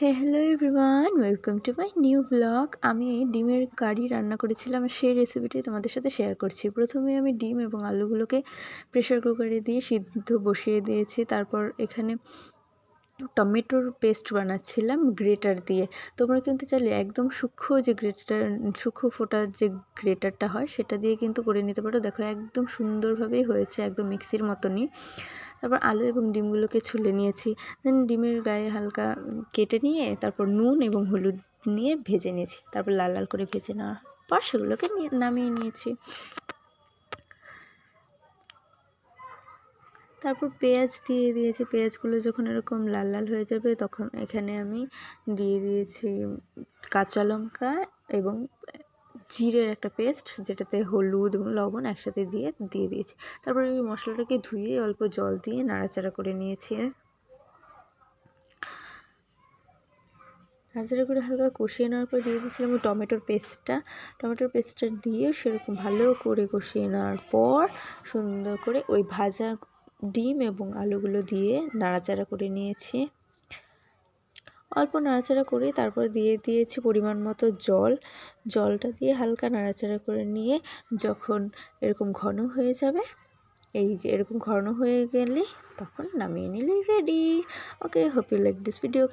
Hello everyone, welcome to my new blog. আমি ডিমের কারি রান্না করেছিলাম, সেই রেসিপিটাই তোমাদের সাথে শেয়ার করছি। প্রথমে আমি ডিম এবং আলুগুলোকে প্রেশার কুকারে দিয়ে সিদ্ধ বসিয়ে দিয়েছি। তারপর এখানে টমেটোর পেস্ট বানাচ্ছিলাম গ্রেটার দিয়ে। তোমরা কিন্তু চাইলে একদম সূক্ষ্ম ফোটার যে গ্রেটারটা হয় সেটা দিয়ে কিন্তু করে নিতে পারো। দেখো একদম সুন্দরভাবেই হয়েছে, একদম মিক্সির মতনই। তারপর আলু এবং ডিমগুলোকে ছুলে নিয়েছি। দেন ডিমের গায়ে হালকা কেটে নিয়ে তারপর নুন এবং হলুদ নিয়ে ভেজে নিয়েছি। তারপর লাল লাল করে ভেজে নেওয়ার পর সেগুলোকে নামিয়ে নিয়েছি। তারপর পেঁয়াজ দিয়ে দিয়েছি। পেঁয়াজগুলো যখন এরকম লাল লাল হয়ে যাবে তখন এখানে আমি দিয়ে দিয়েছি কাঁচা লঙ্কা এবং জিরের একটা পেস্ট, যেটাতে হলুদ এবং লবণ একসাথে দিয়ে দিয়েছি। তারপরে এই মশলাটাকে ধুয়ে অল্প জল দিয়ে নাড়াচাড়া করে নিয়েছি। নাড়াচাড়া করে হালকা কষিয়ে নেওয়ার পর দিয়ে দিয়েছিলাম টমেটোর পেস্টটা দিয়ে সেরকম ভালো করে কষিয়ে নেওয়ার পর সুন্দর করে ওই ভাজা ডিম এবং আলুগুলো দিয়ে নাড়াচাড়া করে নিয়েছি। অল্প নাড়াচাড়া করে তারপর দিয়ে দিয়েছি পরিমাণ মতো জলটা দিয়ে হালকা নাড়াচাড়া করে নিয়ে যখন এরকম ঘন হয়ে যাবে, এই যে এরকম ঘন হয়ে গেলে তখন নামিয়ে নিলেই ready. Okay, hope you like this video.